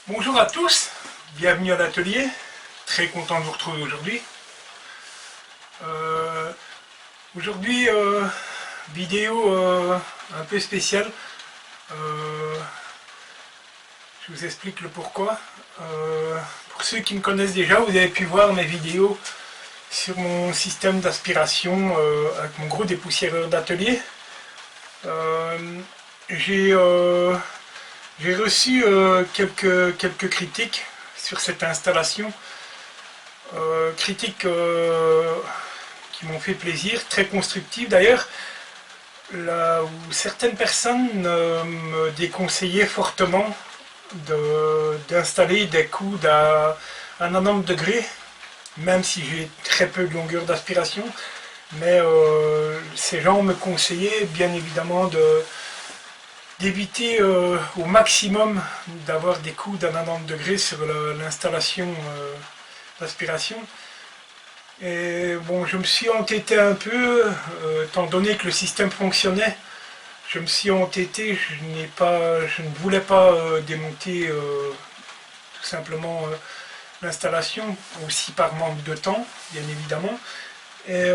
Bonjour à tous, bienvenue à l'atelier, très content de vous retrouver aujourd'hui. Aujourd'hui, vidéo un peu spéciale, je vous explique le pourquoi. Pour ceux qui me connaissent déjà, vous avez pu voir mes vidéos sur mon système d'aspiration avec mon gros dépoussiéreur d'atelier. J'ai reçu quelques critiques sur cette installation, critiques qui m'ont fait plaisir, très constructives d'ailleurs, là où certaines personnes me déconseillaient fortement d'installer des coudes à 90 degrés, même si j'ai très peu de longueur d'aspiration, mais ces gens me conseillaient bien évidemment d'éviter au maximum d'avoir des coudes à 90 degrés sur l'installation d'aspiration. Et bon, je me suis entêté un peu, étant donné que le système fonctionnait, je me suis entêté, je ne voulais pas démonter tout simplement l'installation, aussi par manque de temps, bien évidemment. Et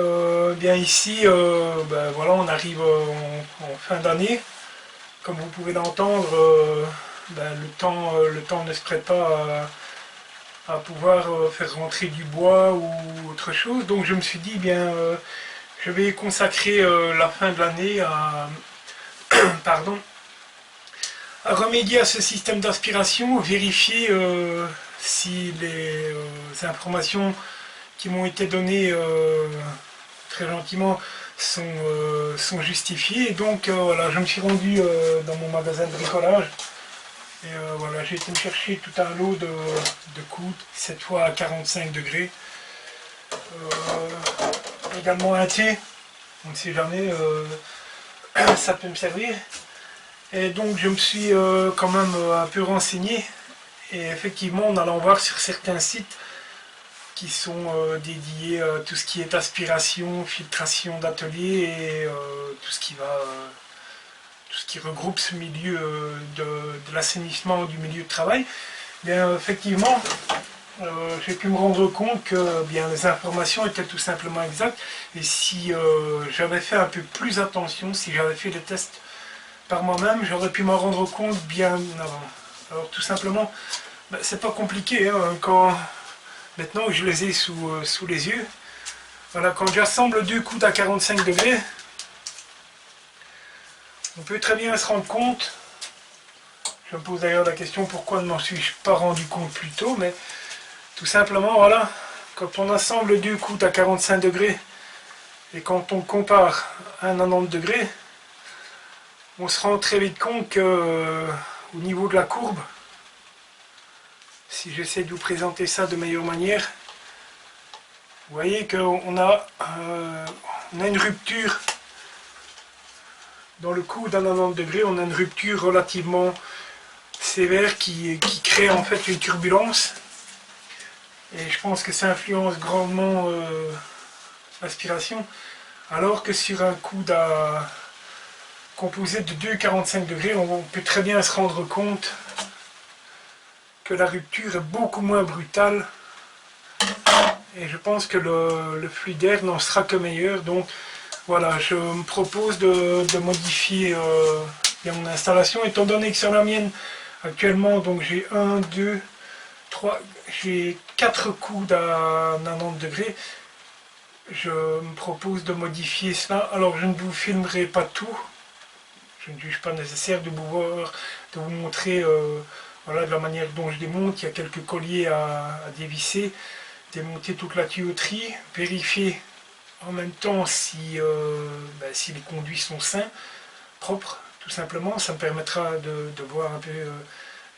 bien ici, ben voilà, on arrive en fin d'année. Comme vous pouvez l'entendre, ben le temps ne se prête pas à pouvoir faire rentrer du bois ou autre chose. Donc je me suis dit, bien, je vais consacrer la fin de l'année à, pardon, à remédier à ce système d'aspiration, vérifier si les informations qui m'ont été données très gentiment sont justifiées. Et donc voilà, je me suis rendu dans mon magasin de bricolage. Et voilà, j'ai été me chercher tout un lot de coudes, cette fois à 45 degrés. Également un thé, on ne sait jamais, ça peut me servir. Et donc je me suis quand même un peu renseigné. Et effectivement, en allant voir sur certains sites qui sont dédiés à tout ce qui est aspiration, filtration d'atelier et tout ce qui va... tout ce qui regroupe ce milieu de l'assainissement du milieu de travail, bien effectivement, j'ai pu me rendre compte que bien, les informations étaient tout simplement exactes. Et si j'avais fait un peu plus attention, si j'avais fait des tests par moi-même, j'aurais pu m'en rendre compte bien avant. Alors tout simplement, ben, c'est pas compliqué, hein, maintenant que je les ai sous les yeux. Voilà, quand j'assemble deux coudes à 45 degrés, on peut très bien se rendre compte, je me pose d'ailleurs la question pourquoi ne m'en suis-je pas rendu compte plus tôt, mais tout simplement, voilà, quand on assemble deux coudes à 45 degrés et quand on compare à 90 degrés, on se rend très vite compte que au niveau de la courbe, si j'essaie de vous présenter ça de meilleure manière, vous voyez qu'on a une rupture. Dans le coude à 90 degrés, on a une rupture relativement sévère qui crée en fait une turbulence. Et je pense que ça influence grandement l'aspiration. Alors que sur un coude composé de 2,45 degrés, on peut très bien se rendre compte que la rupture est beaucoup moins brutale. Et je pense que le flux d'air n'en sera que meilleur. Donc, voilà, je me propose de modifier mon installation, étant donné que sur la mienne, actuellement, donc j'ai 1, 2, 3, j'ai 4 coudes à 90 degrés. Je me propose de modifier cela. Alors, je ne vous filmerai pas tout. Je ne juge pas nécessaire de vous montrer voilà, de la manière dont je démonte. Il y a quelques colliers à dévisser, démonter toute la tuyauterie, vérifier en même temps si les conduits sont sains, propres, tout simplement. Ça me permettra de voir un peu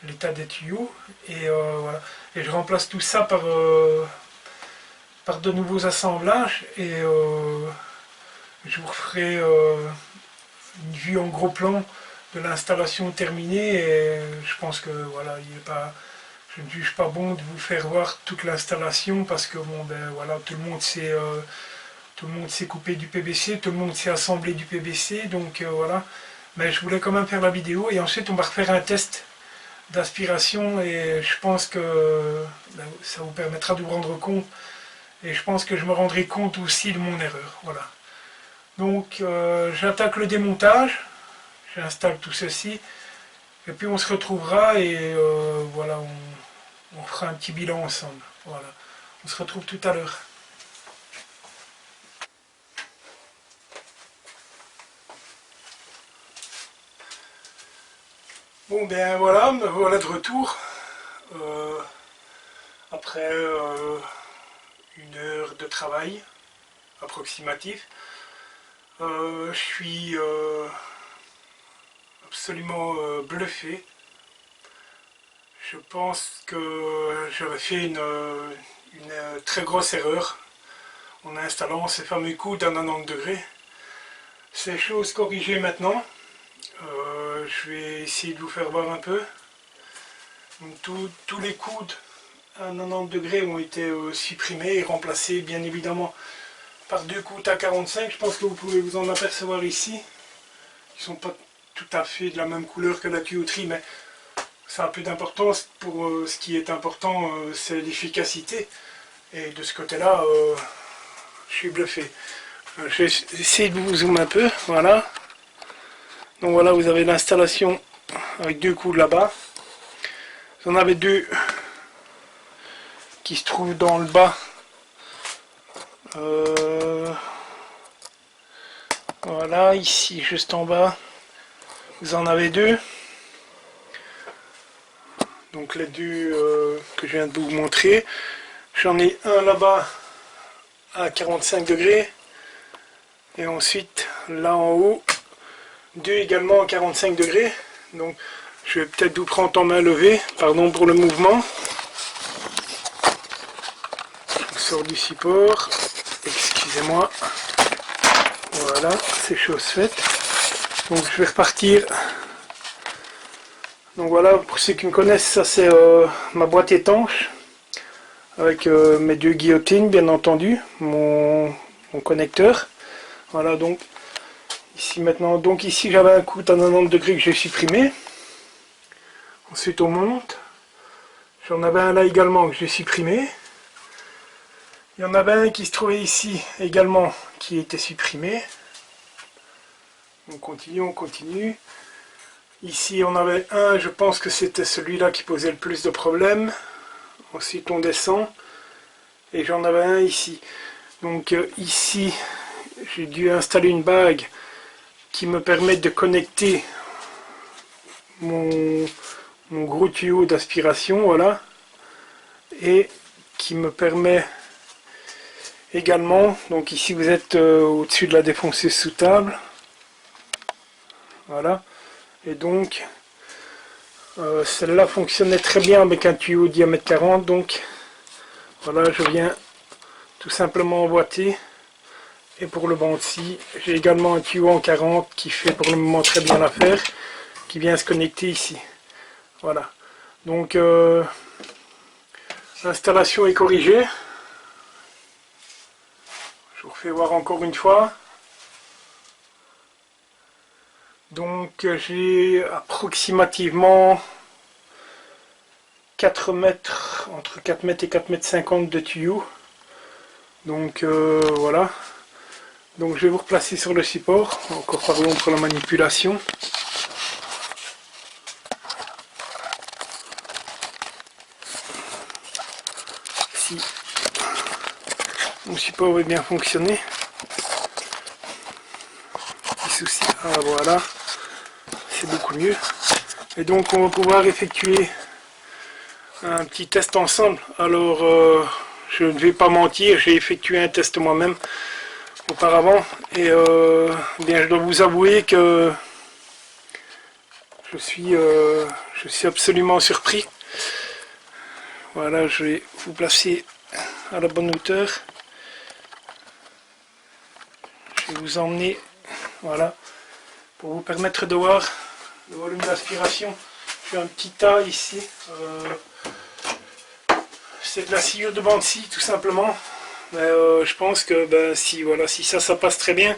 l'état des tuyaux. Et, voilà. Et je remplace tout ça par de nouveaux assemblages. Et je vous ferai une vue en gros plan de l'installation terminée. Et je pense que voilà, je ne juge pas bon de vous faire voir toute l'installation parce que bon, ben, voilà, tout le monde sait couper du PVC, tout le monde sait assembler du PVC, donc voilà. Mais je voulais quand même faire la vidéo et ensuite on va refaire un test d'aspiration, et je pense que ben, ça vous permettra de vous rendre compte, et je pense que je me rendrai compte aussi de mon erreur. Voilà. Donc j'attaque le démontage, j'installe tout ceci, et puis on se retrouvera et voilà, on fera un petit bilan ensemble. Voilà. On se retrouve tout à l'heure. Bon ben voilà, me voilà de retour. Après 1 heure de travail approximatif. Je suis absolument bluffé. Je pense que j'avais fait une très grosse erreur en installant ces fameux coudes à 90 degrés. C'est chose corrigée maintenant. Je vais essayer de vous faire voir un peu. Donc, tous les coudes à 90 degrés ont été supprimés et remplacés bien évidemment par 2 coudes à 45. Je pense que vous pouvez vous en apercevoir ici. Ils ne sont pas tout à fait de la même couleur que la tuyauterie, mais ça a peu d'importance. Pour ce qui est important, c'est l'efficacité. Et de ce côté-là, je suis bluffé. Je vais essayer de vous zoomer un peu. Voilà. Donc voilà, vous avez l'installation avec 2 coudes là-bas. Vous en avez 2 qui se trouvent dans le bas. Voilà, ici, juste en bas. Vous en avez 2. Donc les 2 que je viens de vous montrer. J'en ai un là-bas à 45 degrés. Et ensuite, là en haut, 2 également à 45 degrés. Donc, je vais peut-être vous prendre en main levée. Pardon pour le mouvement. Je sors du support. Excusez-moi. Voilà, c'est chose faite. Donc, je vais repartir. Donc voilà, pour ceux qui me connaissent, ça c'est ma boîte étanche. Avec mes 2 guillotines, bien entendu. Mon connecteur. Voilà, donc ici maintenant, donc ici j'avais un coude à 90 degrés que j'ai supprimé. Ensuite on monte. J'en avais un là également que j'ai supprimé. Il y en avait un qui se trouvait ici également qui était supprimé. On continue, on continue. Ici on avait un, je pense que c'était celui-là qui posait le plus de problèmes. Ensuite on descend. Et j'en avais un ici. Donc ici j'ai dû installer une bague qui me permet de connecter mon gros tuyau d'aspiration, voilà, et qui me permet également, donc ici vous êtes au-dessus de la défonceuse sous table, voilà, et donc celle-là fonctionnait très bien avec un tuyau diamètre 40, donc voilà, je viens tout simplement emboîter. Et pour le banc-ci, j'ai également un tuyau en 40 qui fait pour le moment très bien l'affaire, qui vient se connecter ici. Voilà. Donc l'installation est corrigée. Je vous refais voir encore une fois. Donc j'ai approximativement 4 mètres, entre 4 mètres et 4 mètres 50 de tuyaux. Donc voilà. Donc je vais vous replacer sur le support, encore pardon pour la manipulation. Si mon support est bien fonctionné. Petit souci, ah voilà, c'est beaucoup mieux. Et donc on va pouvoir effectuer un petit test ensemble. Alors je ne vais pas mentir, j'ai effectué un test moi-même auparavant et bien je dois vous avouer que je suis absolument surpris. Voilà, je vais vous placer à la bonne hauteur. Je vais vous emmener, voilà, pour vous permettre de voir le volume d'aspiration. J'ai un petit tas ici. C'est de la sciure de Banksy tout simplement. Mais je pense que si ça passe très bien,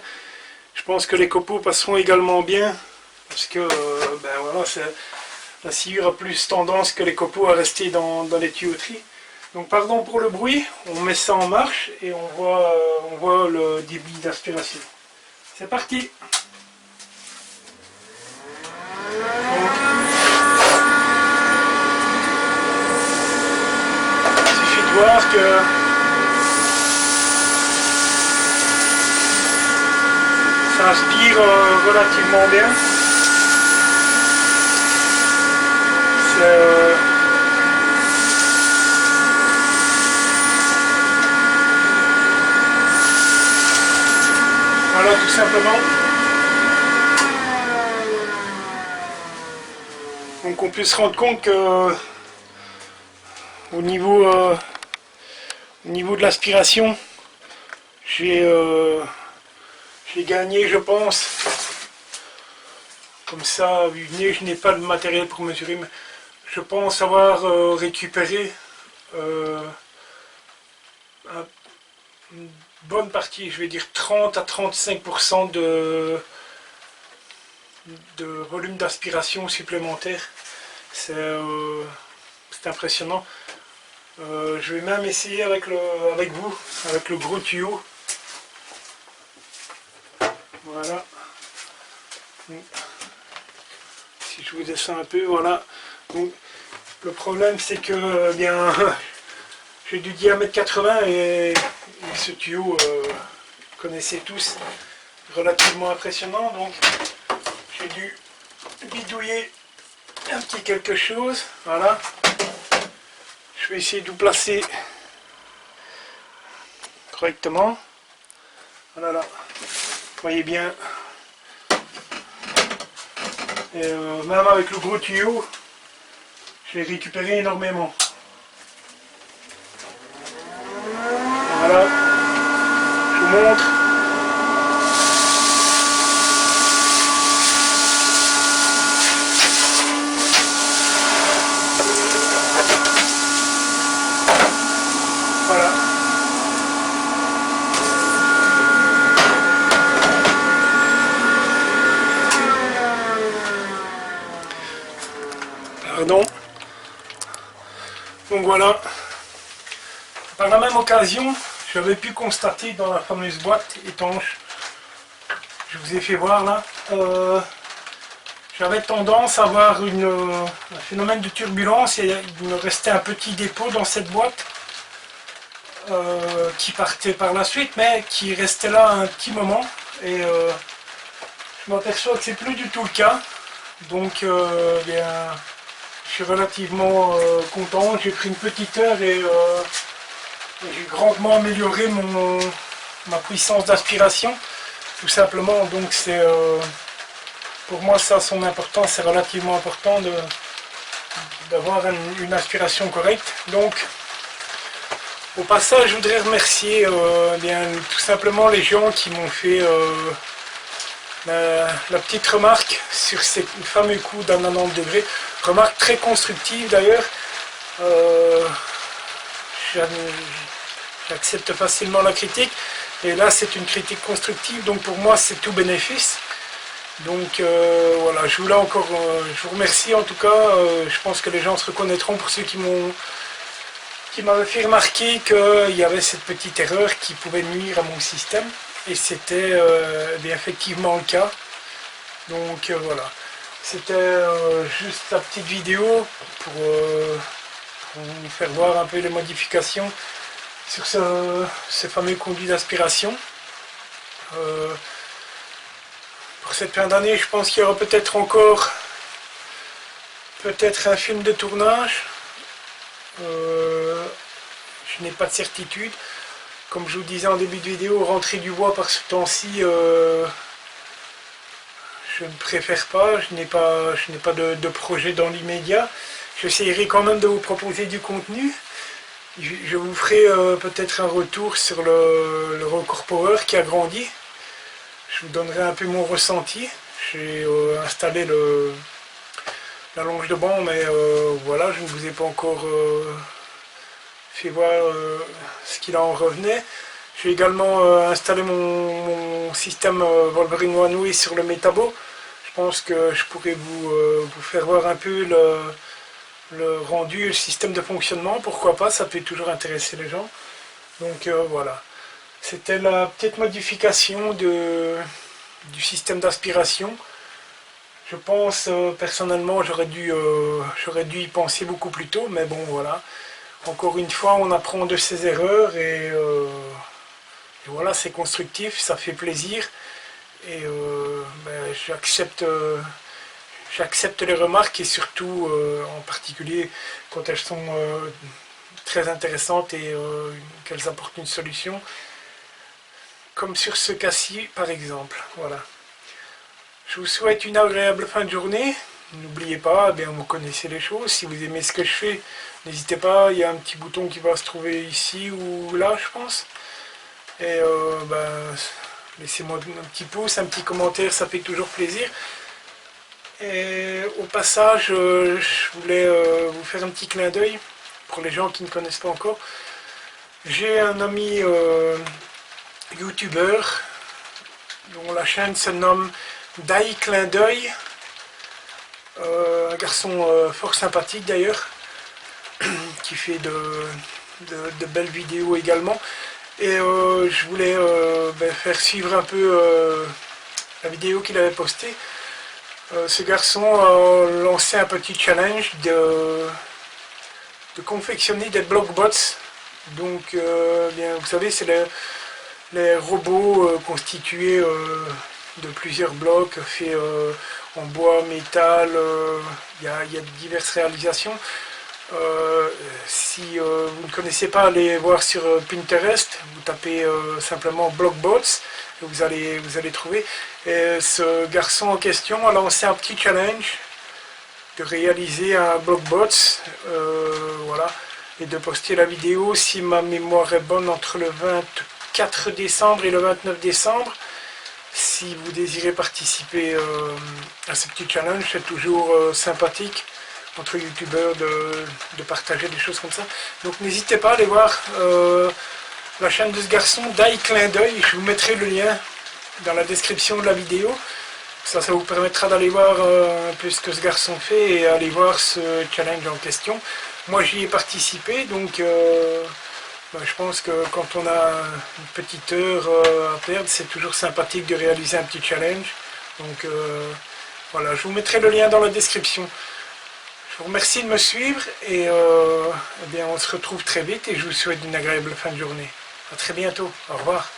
je pense que les copeaux passeront également bien. Parce que voilà, La sciure a plus tendance que les copeaux à rester dans les tuyauteries. Donc pardon pour le bruit, on met ça en marche et on voit le débit d'aspiration. C'est parti! Il suffit de voir que ça aspire relativement bien. Voilà, tout simplement. Donc on peut se rendre compte que au niveau de l'aspiration, j'ai gagné, je pense. Comme ça, vu venir, je n'ai pas de matériel pour mesurer, mais je pense avoir récupéré une bonne partie, je vais dire 30 à 35% de volume d'aspiration supplémentaire. C'est impressionnant. Je vais même essayer avec vous, avec le gros tuyau. Voilà. Si je vous descends un peu, voilà. Donc, le problème c'est que bien j'ai du diamètre 80 et ce tuyau, connaissez tous, relativement impressionnant. Donc j'ai dû bidouiller un petit quelque chose. Voilà. Je vais essayer de vous placer correctement. Voilà. Vous voyez bien. Et même avec le gros tuyau, je l'ai récupéré énormément. Voilà. Je vous montre. Voilà. Pardon. Donc voilà. Par la même occasion, j'avais pu constater dans la fameuse boîte étanche, je vous ai fait voir là, j'avais tendance à avoir un phénomène de turbulence et il me restait un petit dépôt dans cette boîte qui partait par la suite, mais qui restait là un petit moment. Et je m'aperçois que c'est plus du tout le cas. Donc bien, je suis relativement content. J'ai pris une petite heure et j'ai grandement amélioré ma puissance d'aspiration, tout simplement. Donc c'est pour moi ça a son importance, c'est relativement important d'avoir une aspiration correcte. Donc au passage, je voudrais remercier bien, tout simplement les gens qui m'ont fait la petite remarque sur ces fameux coups d'un 90 degrés. Remarque très constructive d'ailleurs. J'accepte facilement la critique. Et là, c'est une critique constructive. Donc pour moi, c'est tout bénéfice. Donc voilà, je vous remercie en tout cas. Je pense que les gens se reconnaîtront pour ceux qui m'avaient fait remarquer qu'il y avait cette petite erreur qui pouvait nuire à mon système. Et c'était effectivement le cas. Donc voilà. C'était juste la petite vidéo pour vous faire voir un peu les modifications sur ce fameux conduit d'aspiration. Pour cette fin d'année, je pense qu'il y aura peut-être encore un film de tournage. Je n'ai pas de certitude. Comme je vous disais en début de vidéo, rentrer du bois par ce temps-ci, je ne préfère pas. Je n'ai pas de projet dans l'immédiat. J'essaierai quand même de vous proposer du contenu. Je vous ferai peut-être un retour sur le Record Power qui a grandi. Je vous donnerai un peu mon ressenti. J'ai installé la longe de banc, mais voilà, je ne vous ai pas encore fait voir ce qu'il en revenait. J'ai également installé mon système Wolverine One Way sur le Metabo. Je pense que je pourrais vous faire voir un peu le rendu, le système de fonctionnement. Pourquoi pas, ça peut toujours intéresser les gens. Donc voilà, c'était la petite modification du système d'aspiration. Je pense personnellement j'aurais dû y penser beaucoup plus tôt, mais bon voilà. Encore une fois, on apprend de ses erreurs et voilà, c'est constructif, ça fait plaisir. Et ben, j'accepte les remarques et surtout en particulier quand elles sont très intéressantes et qu'elles apportent une solution. Comme sur ce cas-ci par exemple. Voilà. Je vous souhaite une agréable fin de journée. N'oubliez pas, bien, vous connaissez les choses. Si vous aimez ce que je fais, n'hésitez pas. Il y a un petit bouton qui va se trouver ici ou là, je pense. Et ben, laissez-moi un petit pouce, un petit commentaire, ça fait toujours plaisir. Et au passage, je voulais vous faire un petit clin d'œil pour les gens qui ne connaissent pas encore. J'ai un ami youtubeur dont la chaîne se nomme Dai Clin d'œil, un garçon fort sympathique d'ailleurs, qui fait de belles vidéos également. Et je voulais ben, faire suivre un peu la vidéo qu'il avait postée. Ce garçon a lancé un petit challenge de confectionner des blockbots. Donc, bien, vous savez, c'est les robots constitués de plusieurs blocs faits en bois, métal. Il y a diverses réalisations. Si vous ne connaissez pas, allez voir sur Pinterest, vous tapez simplement Blockbots et vous allez trouver. Et ce garçon en question a lancé un petit challenge de réaliser un Blockbots, voilà, et de poster la vidéo, si ma mémoire est bonne, entre le 24 décembre et le 29 décembre. Si vous désirez participer à ce petit challenge, c'est toujours sympathique entre youtubeurs de partager des choses comme ça. Donc n'hésitez pas à aller voir la chaîne de ce garçon, Dai Clin d'œil. Je vous mettrai le lien dans la description de la vidéo. Ça vous permettra d'aller voir un peu ce que ce garçon fait et aller voir ce challenge en question. Moi j'y ai participé, donc ben, je pense que quand on a une petite heure à perdre, c'est toujours sympathique de réaliser un petit challenge. Donc voilà, je vous mettrai le lien dans la description. Je vous remercie de me suivre et eh bien, on se retrouve très vite et je vous souhaite une agréable fin de journée. À très bientôt. Au revoir.